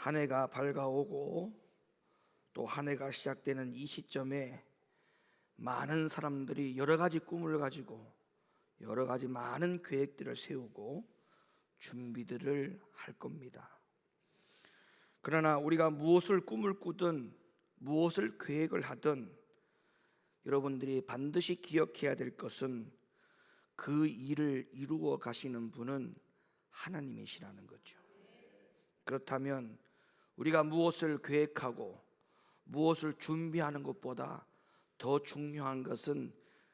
한 해가 밝아오고 또 한 해가 시작되는 이 시점에 많은 사람들이 여러 가지 꿈을 가지고 여러 가지 많은 계획들을 세우고 준비들을 할 겁니다. 그러나 우리가 무엇을 꿈을 꾸든 무엇을 계획을 하든 여러분들이 반드시 기억해야 될 것은 그 일을 이루어 가시는 분은 하나님이시라는 거죠. 그렇다면 우리가 무엇을 계획하고 무엇을 준비하는 것보다 더 중요한 것은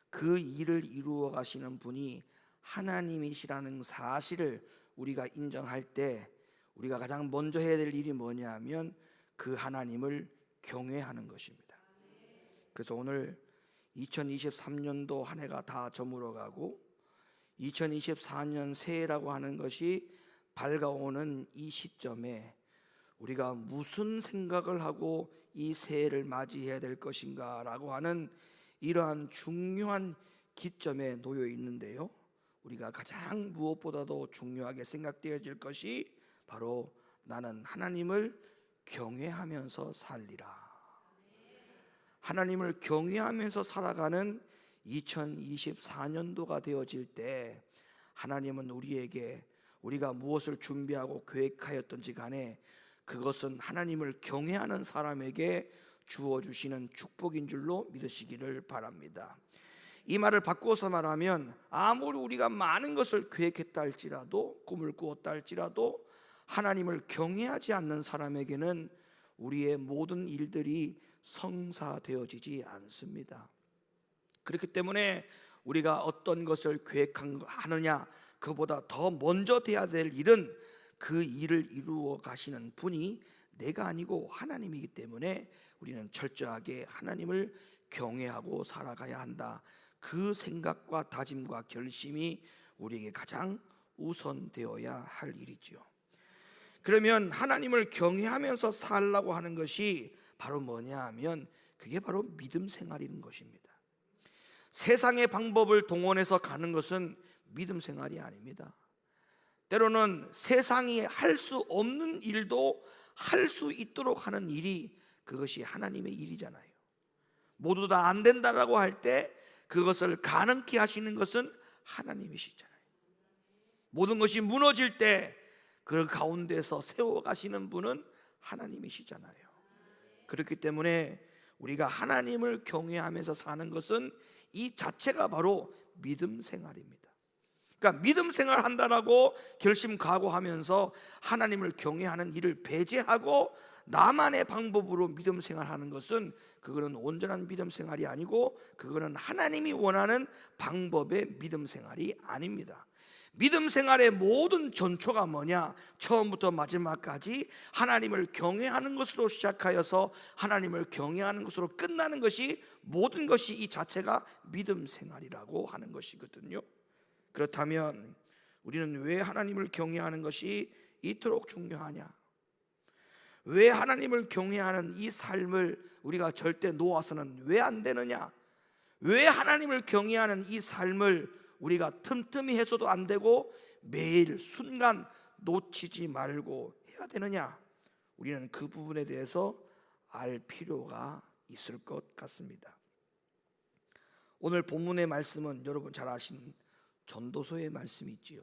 그 일을 이루어 가시는 분이 하나님이시라는 사실을 우리가 인정할 때 우리가 가장 먼저 해야 될 일이 뭐냐면 그 하나님을 경외하는 것입니다. 그래서 오늘 2023년도 한 해가 다 저물어가고 2024년 새해라고 하는 것이 밝아오는 이 시점에 우리가 무슨 생각을 하고 이 새해를 맞이해야 될 것인가 라고 하는 이러한 중요한 기점에 놓여 있는데요, 우리가 가장 무엇보다도 중요하게 생각되어질 것이 바로 나는 하나님을 경외하면서 살리라. 하나님을 경외하면서 살아가는 2024년도가 되어질 때 하나님은 우리에게 우리가 무엇을 준비하고 계획하였던지 간에 그것은 하나님을 경외하는 사람에게 주어주시는 축복인 줄로 믿으시기를 바랍니다. 이 말을 바꾸어서 말하면 아무리 우리가 많은 것을 계획했다 할지라도 꿈을 꾸었다 할지라도 하나님을 경외하지 않는 사람에게는 우리의 모든 일들이 성사되어지지 않습니다. 그렇기 때문에 우리가 어떤 것을 계획하느냐 그보다 더 먼저 돼야 될 일은 그 일을 이루어 가시는 분이 내가 아니고 하나님이기 때문에 우리는 철저하게 하나님을 경외하고 살아가야 한다. 그 생각과 다짐과 결심이 우리에게 가장 우선되어야 할 일이지요. 그러면 하나님을 경외하면서 살라고 하는 것이 바로 뭐냐 하면 그게 바로 믿음 생활인 것입니다. 세상의 방법을 동원해서 가는 것은 믿음 생활이 아닙니다. 때로는 세상이 할 수 없는 일도 할 수 있도록 하는 일이 그것이 하나님의 일이잖아요. 모두 다 안 된다라고 할 때 그것을 가능케 하시는 것은 하나님이시잖아요. 모든 것이 무너질 때 그 가운데서 세워가시는 분은 하나님이시잖아요. 그렇기 때문에 우리가 하나님을 경외하면서 사는 것은 이 자체가 바로 믿음 생활입니다. 그러니까 믿음 생활 한다라고 결심 각오하면서 하나님을 경외하는 일을 배제하고 나만의 방법으로 믿음 생활하는 것은 그거는 온전한 믿음 생활이 아니고 그거는 하나님이 원하는 방법의 믿음 생활이 아닙니다. 믿음 생활의 모든 전초가 뭐냐? 처음부터 마지막까지 하나님을 경외하는 것으로 시작하여서 하나님을 경외하는 것으로 끝나는 것이 모든 것이 이 자체가 믿음 생활이라고 하는 것이거든요. 그렇다면 우리는 왜 하나님을 경외하는 것이 이토록 중요하냐? 왜 하나님을 경외하는 이 삶을 우리가 절대 놓아서는 왜 안 되느냐? 왜 하나님을 경외하는 이 삶을 우리가 틈틈이 해서도 안 되고 매일 순간 놓치지 말고 해야 되느냐? 우리는 그 부분에 대해서 알 필요가 있을 것 같습니다. 오늘 본문의 말씀은 여러분 잘 아시는 전도서의 말씀이지요.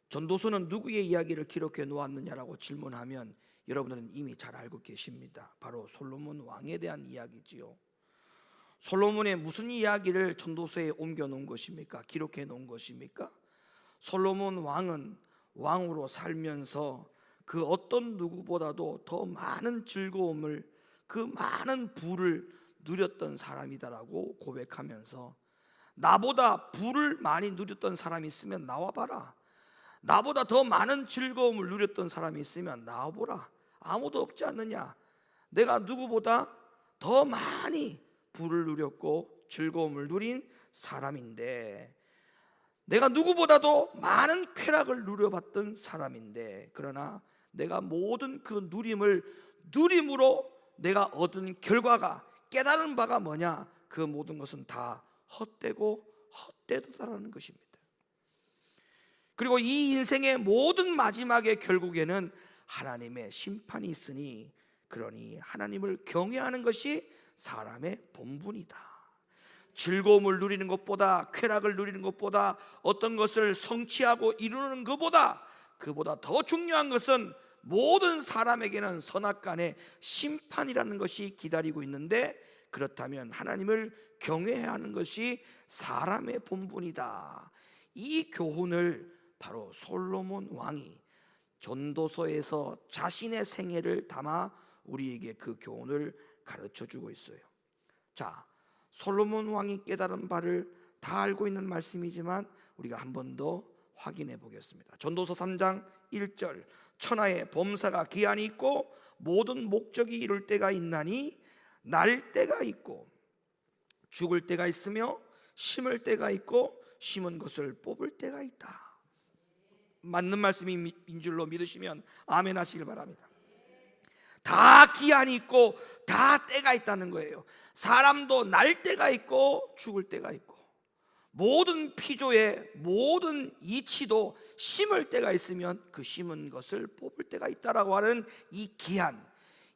전도서는 누구의 이야기를 기록해 놓았느냐라고 질문하면 여러분들은 이미 잘 알고 계십니다. 바로 솔로몬 왕에 대한 이야기지요. 솔로몬의 무슨 이야기를 전도서에 옮겨 놓은 것입니까? 기록해 놓은 것입니까? 솔로몬 왕은 왕으로 살면서 그 어떤 누구보다도 더 많은 즐거움을, 그 많은 부를 누렸던 사람이다라고 고백하면서 나보다 부를 많이 누렸던 사람이 있으면 나와봐라. 나보다 더 많은 즐거움을 누렸던 사람이 있으면 나와보라. 아무도 없지 않느냐? 내가 누구보다 더 많이 부를 누렸고 즐거움을 누린 사람인데, 내가 누구보다도 많은 쾌락을 누려봤던 사람인데, 그러나 내가 모든 그 누림으로 내가 얻은 결과가, 깨달은 바가 뭐냐? 그 모든 것은 다 헛되고 헛되다라는 것입니다. 그리고 이 인생의 모든 마지막에 결국에는 하나님의 심판이 있으니 그러니 하나님을 경외하는 것이 사람의 본분이다. 즐거움을 누리는 것보다, 쾌락을 누리는 것보다, 어떤 것을 성취하고 이루는 것보다, 그보다 더 중요한 것은 모든 사람에게는 선악간의 심판이라는 것이 기다리고 있는데, 그렇다면 하나님을 경외해야 하는 것이 사람의 본분이다. 이 교훈을 바로 솔로몬 왕이 전도서에서 자신의 생애를 담아 우리에게 그 교훈을 가르쳐 주고 있어요. 자, 솔로몬 왕이 깨달은 바를 다 알고 있는 말씀이지만 우리가 한 번 더 확인해 보겠습니다. 전도서 3장 1절, 천하의 범사가 기한이 있고 모든 목적이 이룰 때가 있나니 날 때가 있고 죽을 때가 있으며 심을 때가 있고 심은 것을 뽑을 때가 있다. 맞는 말씀인 줄로 믿으시면 아멘 하시길 바랍니다. 다 기한이 있고 다 때가 있다는 거예요. 사람도 날 때가 있고 죽을 때가 있고, 모든 피조의 모든 이치도 심을 때가 있으면 그 심은 것을 뽑을 때가 있다라고 하는 이 기한,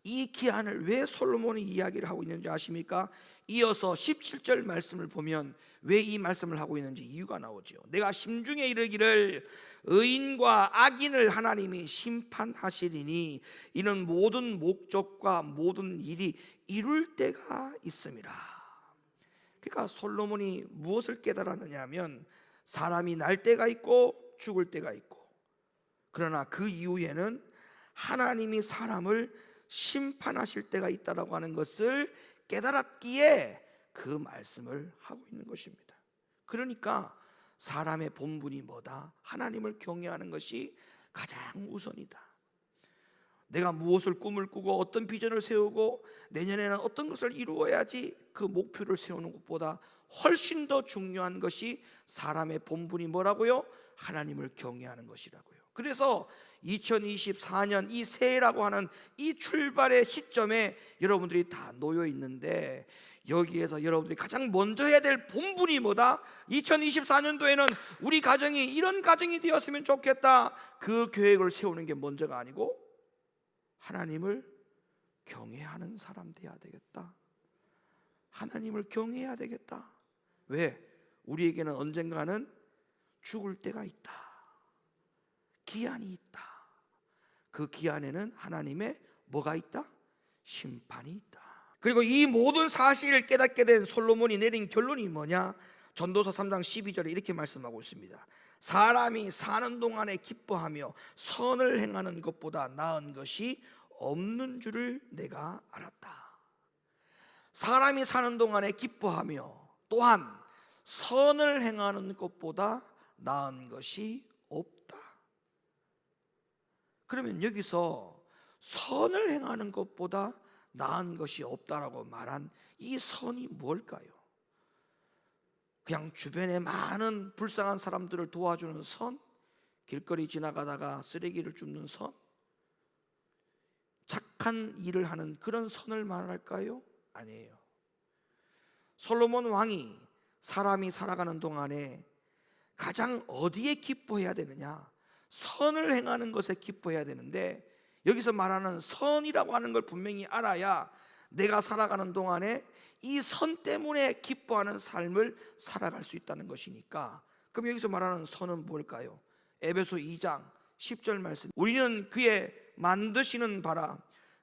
이 기한을 왜 솔로몬이 이야기를 하고 있는지 아십니까? 이어서 17절 말씀을 보면 왜 이 말씀을 하고 있는지 이유가 나오죠. 내가 심중에 이르기를 의인과 악인을 하나님이 심판하시리니 이는 모든 목적과 모든 일이 이룰 때가 있음이라. 그러니까 솔로몬이 무엇을 깨달았느냐 하면 사람이 날 때가 있고 죽을 때가 있고, 그러나 그 이후에는 하나님이 사람을 심판하실 때가 있다라고 하는 것을 깨달았기에 그 말씀을 하고 있는 것입니다. 그러니까 사람의 본분이 뭐다? 하나님을 경외하는 것이 가장 우선이다. 내가 무엇을 꿈을 꾸고 어떤 비전을 세우고 내년에는 어떤 것을 이루어야지 그 목표를 세우는 것보다 훨씬 더 중요한 것이 사람의 본분이 뭐라고요? 하나님을 경외하는 것이라고요. 그래서 2024년 이 새해라고 하는 이 출발의 시점에 여러분들이 다 놓여 있는데, 여기에서 여러분들이 가장 먼저 해야 될 본분이 뭐다? 2024년도에는 우리 가정이 이런 가정이 되었으면 좋겠다, 그 계획을 세우는 게 먼저가 아니고 하나님을 경외하는 사람 돼야 되겠다. 하나님을 경외해야 되겠다. 왜? 우리에게는 언젠가는 죽을 때가 있다. 기한이 있다. 그 기한에는 하나님의 뭐가 있다? 심판이 있다. 그리고 이 모든 사실을 깨닫게 된 솔로몬이 내린 결론이 뭐냐? 전도서 3장 12절에 이렇게 말씀하고 있습니다. 사람이 사는 동안에 기뻐하며 선을 행하는 것보다 나은 것이 없는 줄을 내가 알았다. 사람이 사는 동안에 기뻐하며 또한 선을 행하는 것보다 나은 것이 없다. 그러면 여기서 선을 행하는 것보다 나은 것이 없다라고 말한 이 선이 뭘까요? 그냥 주변에 많은 불쌍한 사람들을 도와주는 선? 길거리 지나가다가 쓰레기를 줍는 선? 착한 일을 하는 그런 선을 말할까요? 아니에요. 솔로몬 왕이 사람이 살아가는 동안에 가장 어디에 기뻐해야 되느냐? 선을 행하는 것에 기뻐해야 되는데, 여기서 말하는 선이라고 하는 걸 분명히 알아야 내가 살아가는 동안에 이 선 때문에 기뻐하는 삶을 살아갈 수 있다는 것이니까, 그럼 여기서 말하는 선은 뭘까요? 에베소 2장 10절 말씀, 우리는 그의 만드시는 바라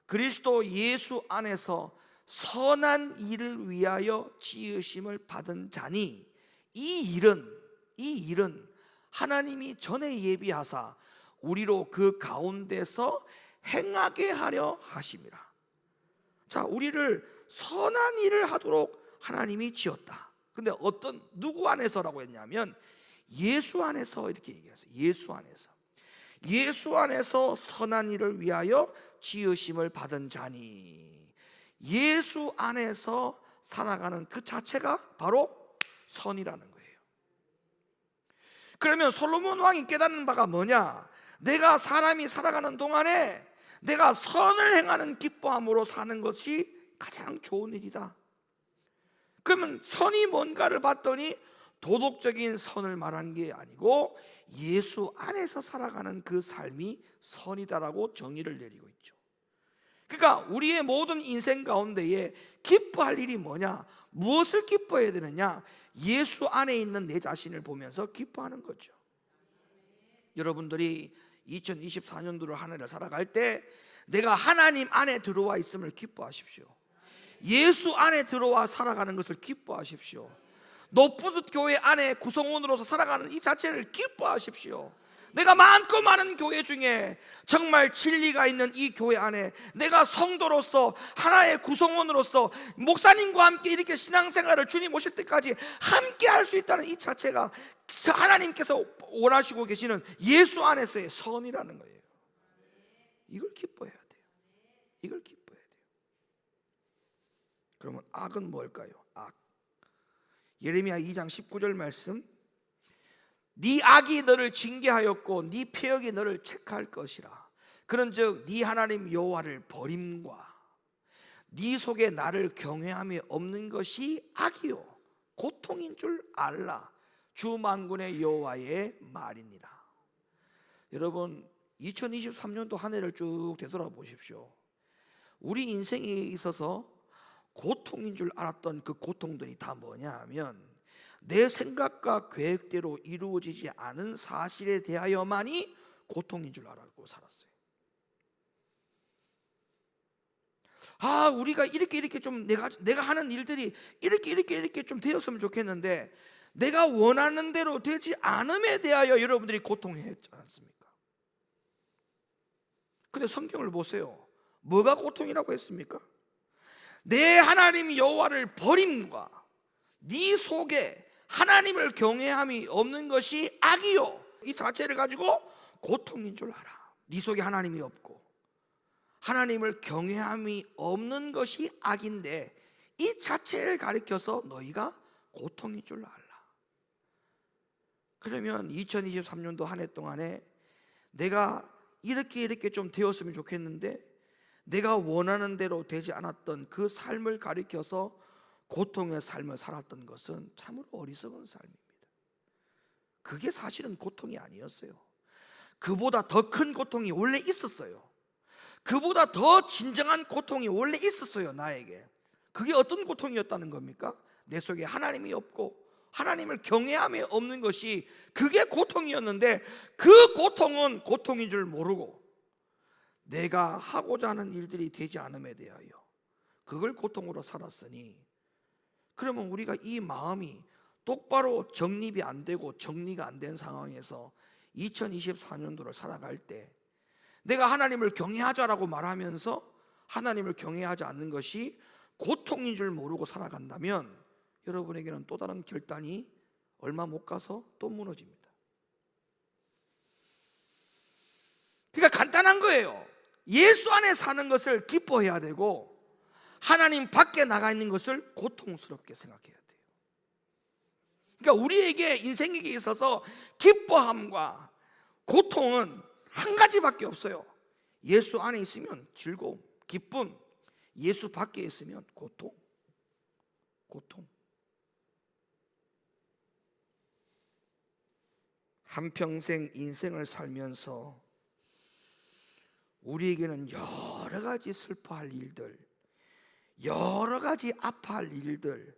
그리스도 예수 안에서 선한 일을 위하여 지으심을 받은 자니 이 일은 하나님이 전에 예비하사 우리로 그 가운데서 행하게 하려 하심이라. 자, 우리를 선한 일을 하도록 하나님이 지었다. 근데 누구 안에서라고 했냐면 예수 안에서, 이렇게 얘기했어요. 예수 안에서 선한 일을 위하여 지으심을 받은 자니, 예수 안에서 살아가는 그 자체가 바로 선이라는 거예요. 그러면 솔로몬 왕이 깨닫는 바가 뭐냐? 내가 사람이 살아가는 동안에 내가 선을 행하는 기뻐함으로 사는 것이 가장 좋은 일이다. 그러면 선이 뭔가를 봤더니 도덕적인 선을 말한 게 아니고 예수 안에서 살아가는 그 삶이 선이다라고 정의를 내리고 있죠. 그러니까 우리의 모든 인생 가운데에 기뻐할 일이 뭐냐? 무엇을 기뻐해야 되느냐? 예수 안에 있는 내 자신을 보면서 기뻐하는 거죠. 여러분들이 2024년도를 한 해를 살아갈 때 내가 하나님 안에 들어와 있음을 기뻐하십시오. 예수 안에 들어와 살아가는 것을 기뻐하십시오. 노푸드 교회 안에 구성원으로서 살아가는 이 자체를 기뻐하십시오. 내가 많고 많은 교회 중에 정말 진리가 있는 이 교회 안에 내가 성도로서 하나의 구성원으로서 목사님과 함께 이렇게 신앙생활을 주님 오실 때까지 함께 할 수 있다는 이 자체가 하나님께서 원하시고 계시는 예수 안에서의 선이라는 거예요. 이걸 기뻐해야 돼요. 이걸 기뻐해야 돼요. 그러면 악은 뭘까요? 악. 예레미야 2장 19절 말씀, 네 악이 너를 징계하였고 네 패역이 너를 책할 것이라. 그런즉 네 하나님 여호와를 버림과 네 속에 나를 경외함이 없는 것이 악이요 고통인 줄 알라. 주 만군의 여호와의 말이니라. 여러분 2023년도 한 해를 쭉 되돌아보십시오. 우리 인생에 있어서 고통인 줄 알았던 그 고통들이 다 뭐냐 하면 내 생각과 계획대로 이루어지지 않은 사실에 대하여만이 고통인 줄 알고 살았어요. 우리가 이렇게 좀 내가 하는 일들이 이렇게 좀 되었으면 좋겠는데 내가 원하는 대로 되지 않음에 대하여 여러분들이 고통했지 않습니까? 근데 성경을 보세요. 뭐가 고통이라고 했습니까? 내 하나님 여호와를 버림과 네 속에 하나님을 경외함이 없는 것이 악이요 이 자체를 가지고 고통인 줄 알아. 네 속에 하나님이 없고 하나님을 경외함이 없는 것이 악인데 이 자체를 가리켜서 너희가 고통인 줄 알라. 그러면 2023년도 한 해 동안에 내가 이렇게 좀 되었으면 좋겠는데 내가 원하는 대로 되지 않았던 그 삶을 가리켜서 고통의 삶을 살았던 것은 참으로 어리석은 삶입니다. 그게 사실은 고통이 아니었어요. 그보다 더 큰 고통이 원래 있었어요. 그보다 더 진정한 고통이 원래 있었어요. 나에게. 그게 어떤 고통이었다는 겁니까? 내 속에 하나님이 없고 하나님을 경외함이 없는 것이 그게 고통이었는데 그 고통은 고통인 줄 모르고 내가 하고자 하는 일들이 되지 않음에 대하여 그걸 고통으로 살았으니, 그러면 우리가 이 마음이 똑바로 정립이 안 되고 정리가 안 된 상황에서 2024년도를 살아갈 때 내가 하나님을 경외하자라고 말하면서 하나님을 경외하지 않는 것이 고통인 줄 모르고 살아간다면 여러분에게는 또 다른 결단이 얼마 못 가서 또 무너집니다. 그러니까 간단한 거예요. 예수 안에 사는 것을 기뻐해야 되고 하나님 밖에 나가 있는 것을 고통스럽게 생각해야 돼요. 그러니까 우리에게 인생에게 있어서 기뻐함과 고통은 한 가지밖에 없어요. 예수 안에 있으면 즐거움, 기쁨. 예수 밖에 있으면 고통. 한평생 인생을 살면서 우리에게는 여러 가지 슬퍼할 일들, 여러 가지 아파할 일들,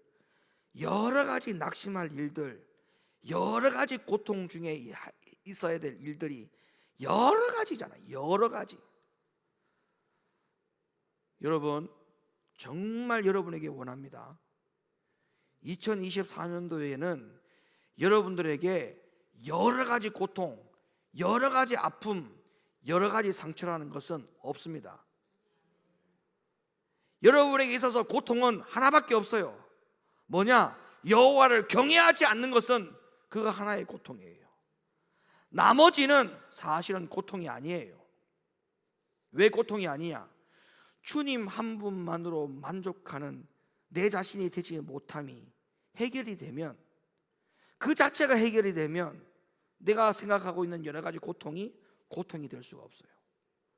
여러 가지 낙심할 일들, 여러 가지 고통 중에 있어야 될 일들이 여러 가지잖아요. 여러 가지. 여러분, 정말 여러분에게 원합니다. 2024년도에는 여러분들에게 여러 가지 고통, 여러 가지 아픔, 여러 가지 상처라는 것은 없습니다. 여러분에게 있어서 고통은 하나밖에 없어요. 뭐냐? 여호와를 경외하지 않는 것은 그거 하나의 고통이에요. 나머지는 사실은 고통이 아니에요. 왜 고통이 아니냐? 주님 한 분만으로 만족하는 내 자신이 되지 못함이 해결이 되면, 그 자체가 해결이 되면 내가 생각하고 있는 여러 가지 고통이 될 수가 없어요.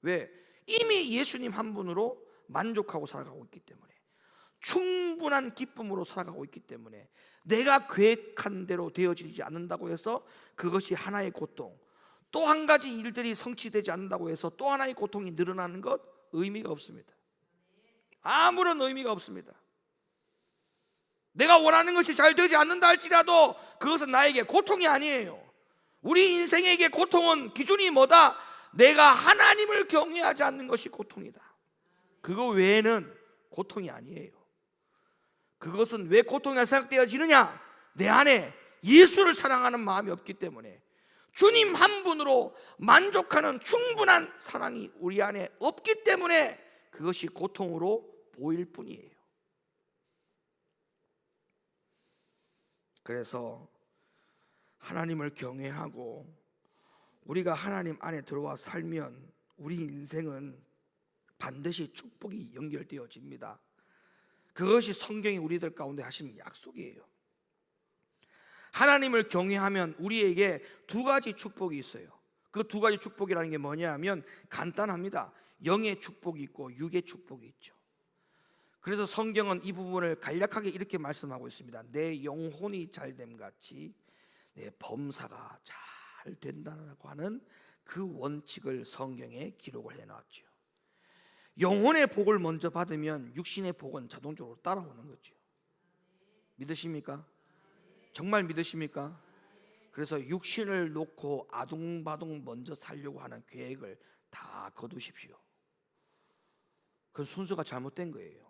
왜? 이미 예수님 한 분으로 만족하고 살아가고 있기 때문에. 충분한 기쁨으로 살아가고 있기 때문에, 내가 계획한 대로 되어지지 않는다고 해서 그것이 하나의 고통, 또 한 가지 일들이 성취되지 않는다고 해서 또 하나의 고통이 늘어나는 것 의미가 없습니다. 아무런 의미가 없습니다. 내가 원하는 것이 잘 되지 않는다 할지라도 그것은 나에게 고통이 아니에요. 우리 인생에게 고통은 기준이 뭐다? 내가 하나님을 경외하지 않는 것이 고통이다. 그거 외에는 고통이 아니에요. 그것은 왜 고통이 생각되어지느냐? 내 안에 예수를 사랑하는 마음이 없기 때문에, 주님 한 분으로 만족하는 충분한 사랑이 우리 안에 없기 때문에 그것이 고통으로 보일 뿐이에요. 그래서 하나님을 경외하고 우리가 하나님 안에 들어와 살면 우리 인생은 반드시 축복이 연결되어집니다. 그것이 성경이 우리들 가운데 하신 약속이에요. 하나님을 경외하면 우리에게 두 가지 축복이 있어요. 그 두 가지 축복이라는 게 뭐냐 하면 간단합니다. 영의 축복이 있고 육의 축복이 있죠. 그래서 성경은 이 부분을 간략하게 이렇게 말씀하고 있습니다. 내 영혼이 잘됨 같이 내 범사가 잘 된다고 하는 그 원칙을 성경에 기록을 해놨죠. 영혼의 복을 먼저 받으면 육신의 복은 자동적으로 따라오는 거죠. 믿으십니까? 정말 믿으십니까? 그래서 육신을 놓고 아둥바둥 먼저 살려고 하는 계획을 다 거두십시오. 그 순서가 잘못된 거예요.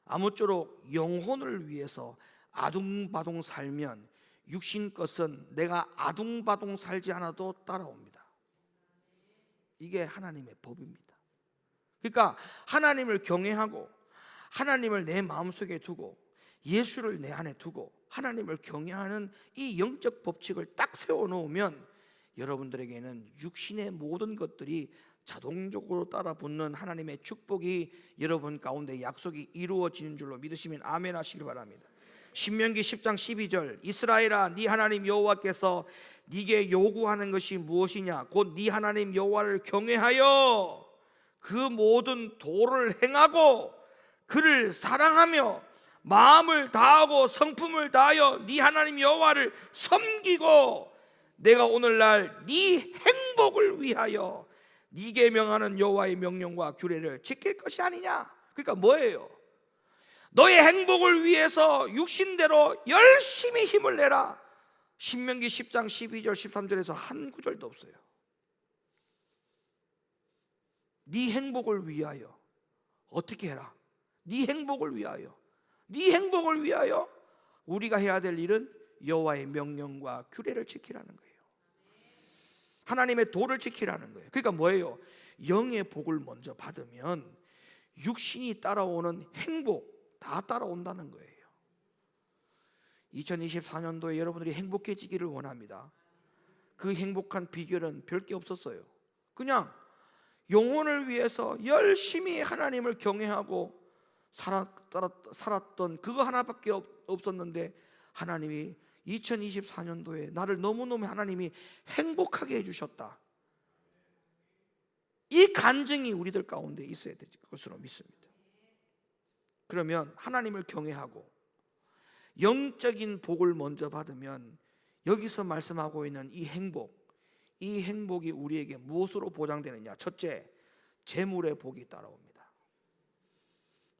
아무쪼록 영혼을 위해서 아둥바둥 살면 육신 것은 내가 아둥바둥 살지 않아도 따라옵니다. 이게 하나님의 법입니다. 그러니까 하나님을 경외하고 하나님을 내 마음속에 두고 예수를 내 안에 두고 하나님을 경외하는 이 영적 법칙을 딱 세워놓으면 여러분들에게는 육신의 모든 것들이 자동적으로 따라붙는 하나님의 축복이 여러분 가운데 약속이 이루어지는 줄로 믿으시면 아멘 하시길 바랍니다. 신명기 10장 12절 이스라엘아 네 하나님 여호와께서 네게 요구하는 것이 무엇이냐 곧 네 하나님 여호와를 경외하여 그 모든 도를 행하고 그를 사랑하며 마음을 다하고 성품을 다하여 네 하나님 여호와를 섬기고 내가 오늘날 네 행복을 위하여 네게 명하는 여호와의 명령과 규례를 지킬 것이 아니냐. 그러니까 뭐예요? 너의 행복을 위해서 육신대로 열심히 힘을 내라. 신명기 10장 12절 13절에서 한 구절도 없어요. 네 행복을 위하여 어떻게 해라? 네 행복을 위하여, 네 행복을 위하여 우리가 해야 될 일은 여호와의 명령과 규례를 지키라는 거예요. 하나님의 도를 지키라는 거예요. 그러니까 뭐예요? 영의 복을 먼저 받으면 육신이 따라오는 행복 다 따라온다는 거예요. 2024년도에 여러분들이 행복해지기를 원합니다. 그 행복한 비결은 별게 없었어요. 그냥 영혼을 위해서 열심히 하나님을 경외하고 살았던 그거 하나밖에 없었는데 하나님이 2024년도에 나를 너무너무 하나님이 행복하게 해주셨다. 이 간증이 우리들 가운데 있어야 될 것으로 믿습니다. 그러면 하나님을 경외하고 영적인 복을 먼저 받으면 여기서 말씀하고 있는 이 행복이 우리에게 무엇으로 보장되느냐? 첫째, 재물의 복이 따라옵니다.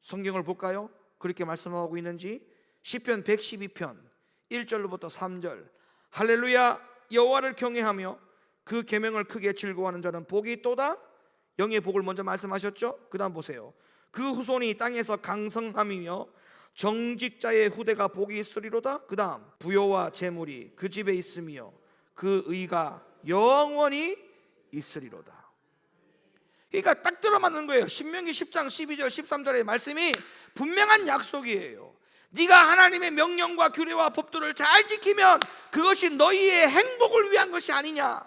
성경을 볼까요? 그렇게 말씀하고 있는지 시편 112편 1절로부터 3절 할렐루야 여호와를 경외하며 그 계명을 크게 즐거워하는 자는 복이 있도다. 영의 복을 먼저 말씀하셨죠? 그 다음 보세요. 그 후손이 땅에서 강성함이며 정직자의 후대가 복이 있으리로다. 그 다음 부요와 재물이 그 집에 있으며 그 의가 영원히 있으리로다. 그러니까 딱 들어맞는 거예요. 신명기 10장 12절 13절의 말씀이 분명한 약속이에요. 네가 하나님의 명령과 규례와 법도를 잘 지키면 그것이 너희의 행복을 위한 것이 아니냐.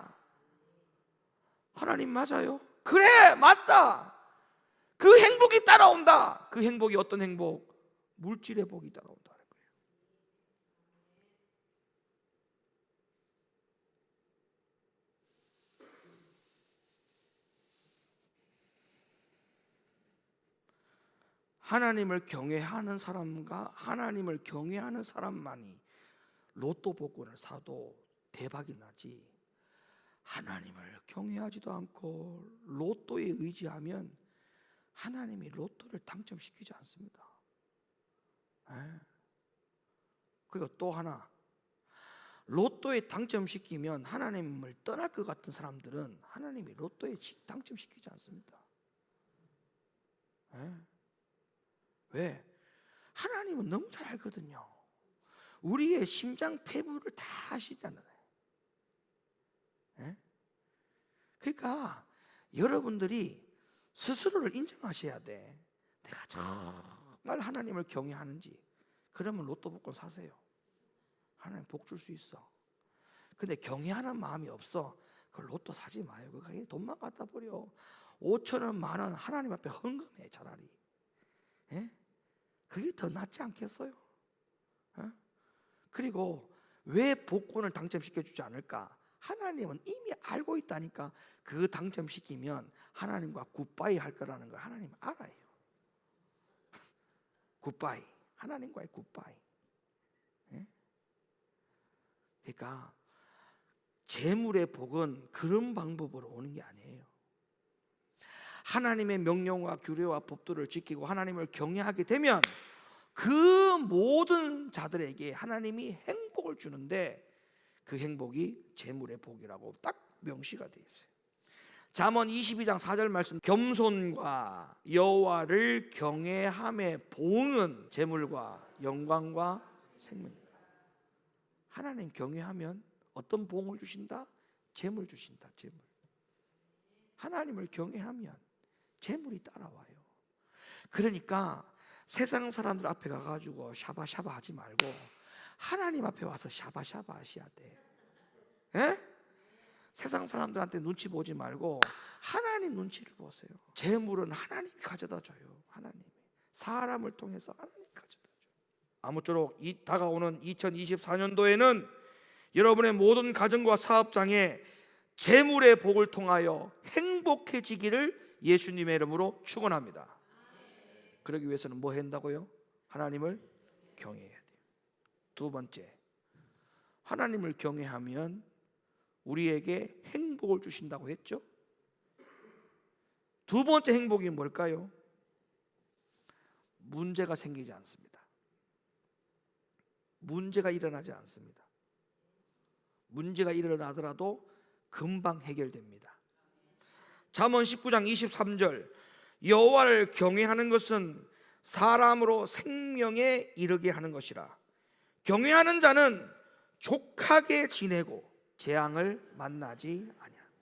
하나님 맞아요? 그래 맞다. 그 행복이 따라온다. 그 행복이 어떤 행복? 물질의 복이 따라온다는 거예요. 하나님을 경외하는 사람과 하나님을 경외하는 사람만이 로또 복권을 사도 대박이 나지, 하나님을 경외하지도 않고 로또에 의지하면 하나님이 로또를 당첨시키지 않습니다. 그리고 또 하나, 로또에 당첨시키면 하나님을 떠날 것 같은 사람들은 하나님이 로또에 당첨시키지 않습니다. 왜? 하나님은 너무 잘 알거든요. 우리의 심장 폐부를 다 아시잖아요. 그러니까 여러분들이 스스로를 인정하셔야 돼. 내가 정말 하나님을 경외하는지. 그러면 로또 복권 사세요. 하나님 복 줄 수 있어. 근데 경외하는 마음이 없어, 그 로또 사지 마요. 그거 돈만 갖다 버려. 5천원, 만원 하나님 앞에 헌금해 차라리. 그게 더 낫지 않겠어요? 그리고 왜 복권을 당첨시켜 주지 않을까? 하나님은 이미 알고 있다니까. 그 당첨시키면 하나님과 굿바이 할 거라는 걸 하나님 알아요. 굿바이, 하나님과의 굿바이. 그러니까 재물의 복은 그런 방법으로 오는 게 아니에요. 하나님의 명령과 규례와 법도를 지키고 하나님을 경외하게 되면 그 모든 자들에게 하나님이 행복을 주는데, 그 행복이 재물의 복이라고 딱 명시가 되어 있어요. 잠언 22장 4절 말씀, 겸손과 여호와를 경외함의 보응은 재물과 영광과 생명이다. 하나님 경외하면 어떤 보응을 주신다? 재물 주신다. 재물. 하나님을 경외하면 재물이 따라와요. 그러니까 세상 사람들 앞에 가가지고 샤바샤바 하지 말고 하나님 앞에 와서 샤바샤바 하셔야 돼. 세상 사람들한테 눈치 보지 말고 하나님 눈치를 보세요. 재물은 하나님이 가져다 줘요. 하나님이 사람을 통해서 하나님이 가져다 줘요. 아무쪼록 다가오는 2024년도에는 여러분의 모든 가정과 사업장에 재물의 복을 통하여 행복해지기를 예수님의 이름으로 축원합니다. 그러기 위해서는 뭐 한다고요? 하나님을 경외해야 돼요. 두 번째, 하나님을 경외하면 우리에게 행복을 주신다고 했죠. 두 번째 행복이 뭘까요? 문제가 생기지 않습니다. 문제가 일어나지 않습니다. 문제가 일어나더라도 금방 해결됩니다. 잠언 19장 23절, 여호와를 경외하는 것은 사람으로 생명에 이르게 하는 것이라. 경외하는 자는 족하게 지내고 재앙을 만나지 아니하노라.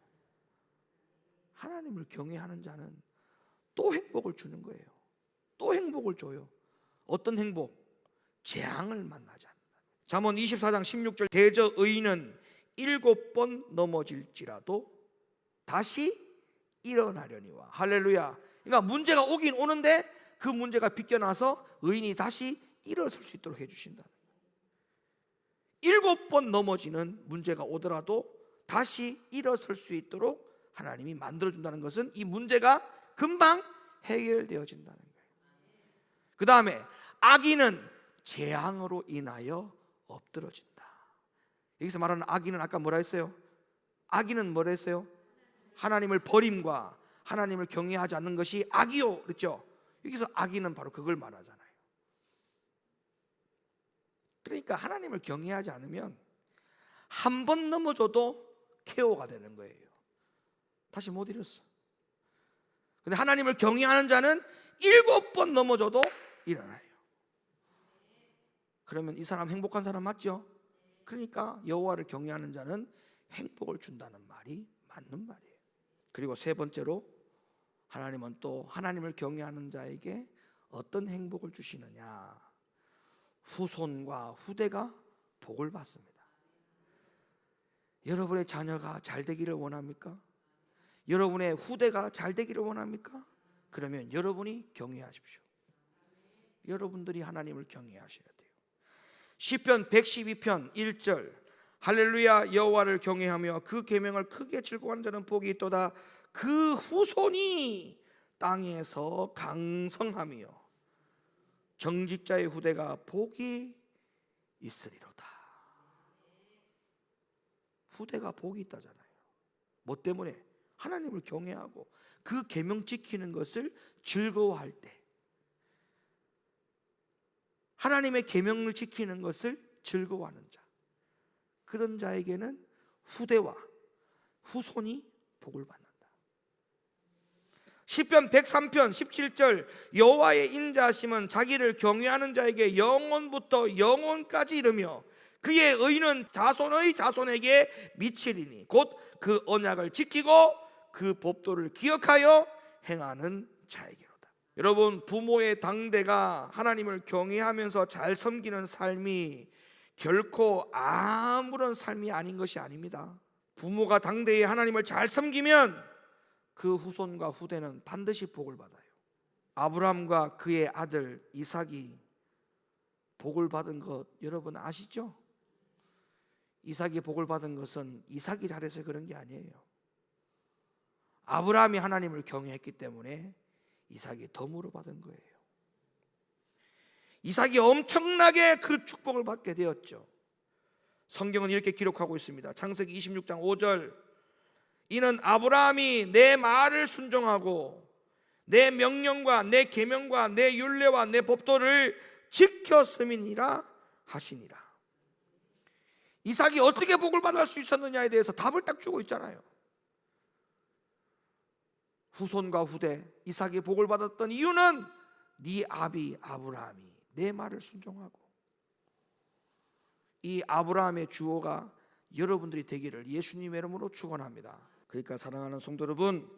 하나님을 경외하는 자는 또 행복을 주는 거예요. 또 행복을 줘요. 어떤 행복? 재앙을 만나지 않는다. 잠언 24장 16절, 대저 의인은 7번 넘어질지라도 다시 일어나려니와. 할렐루야. 그러니까 문제가 오긴 오는데 그 문제가 비껴나서 의인이 다시 일어설 수 있도록 해주신다. 7번 넘어지는 문제가 오더라도 다시 일어설 수 있도록 하나님이 만들어준다는 것은 이 문제가 금방 해결되어진다는 거예요. 그 다음에 악인은 재앙으로 인하여 엎드러진다. 여기서 말하는 악인은 아까 뭐라 했어요? 악인은 뭐라 했어요? 하나님을 버림과 하나님을 경외하지 않는 것이 악이요, 그렇죠? 여기서 악인은 바로 그걸 말하잖아요. 그러니까 하나님을 경외하지 않으면 한 번 넘어져도 KO가 되는 거예요. 다시 못 일었어. 근데 하나님을 경외하는 자는 7번 넘어져도 일어나요. 그러면 이 사람 행복한 사람 맞죠? 그러니까 여호와를 경외하는 자는 행복을 준다는 말이 맞는 말이에요. 그리고 세 번째로, 하나님은 또 하나님을 경외하는 자에게 어떤 행복을 주시느냐? 후손과 후대가 복을 받습니다. 여러분의 자녀가 잘 되기를 원합니까? 여러분의 후대가 잘 되기를 원합니까? 그러면 여러분이 경외하십시오. 여러분들이 하나님을 경외하셔야 돼요. 시편 112편 1절, 할렐루야, 여호와를 경외하며 그 계명을 크게 즐거워하는 자는 복이 있도다. 그 후손이 땅에서 강성하며 정직자의 후대가 복이 있으리로다. 후대가 복이 있다잖아요. 뭐 때문에? 하나님을 경외하고 그 계명 지키는 것을 즐거워할 때, 하나님의 계명을 지키는 것을 즐거워하는 자, 그런 자에게는 후대와 후손이 복을 받는다. 시편 103편 17절, 여호와의 인자하심은 자기를 경외하는 자에게 영원부터 영원까지 이르며 그의 의는 자손의 자손에게 미치리니 곧 그 언약을 지키고 그 법도를 기억하여 행하는 자에게로다. 여러분, 부모의 당대가 하나님을 경외하면서 잘 섬기는 삶이 결코 아무런 삶이 아닌 것이 아닙니다. 부모가 당대에 하나님을 잘 섬기면 그 후손과 후대는 반드시 복을 받아요. 아브라함과 그의 아들 이삭이 복을 받은 것 여러분 아시죠? 이삭이 복을 받은 것은 이삭이 잘해서 그런 게 아니에요. 아브라함이 하나님을 경외했기 때문에 이삭이 덤으로 받은 거예요. 이삭이 엄청나게 그 축복을 받게 되었죠. 성경은 이렇게 기록하고 있습니다. 창세기 26장 5절, 이는 아브라함이 내 말을 순종하고 내 명령과 내 계명과 내 율례와 내 법도를 지켰음이니라 하시니라. 이삭이 어떻게 복을 받을 수 있었느냐에 대해서 답을 딱 주고 있잖아요. 후손과 후대, 이삭이 복을 받았던 이유는 네 아비 아브라함이 내 말을 순종하고, 이 아브라함의 주어가 여러분들이 되기를 예수님의 이름으로 축원합니다. 그러니까 사랑하는 성도 여러분,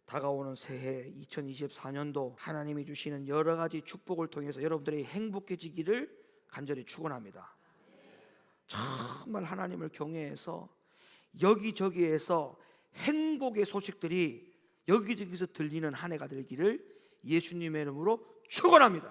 다가오는 새해 2024년도 하나님이 주시는 여러 가지 축복을 통해서 여러분들이 행복해지기를 간절히 축원합니다. 정말 하나님을 경외해서 여기저기에서 행복의 소식들이 여기저기서 들리는 한 해가 되기를 예수님의 이름으로 축원합니다.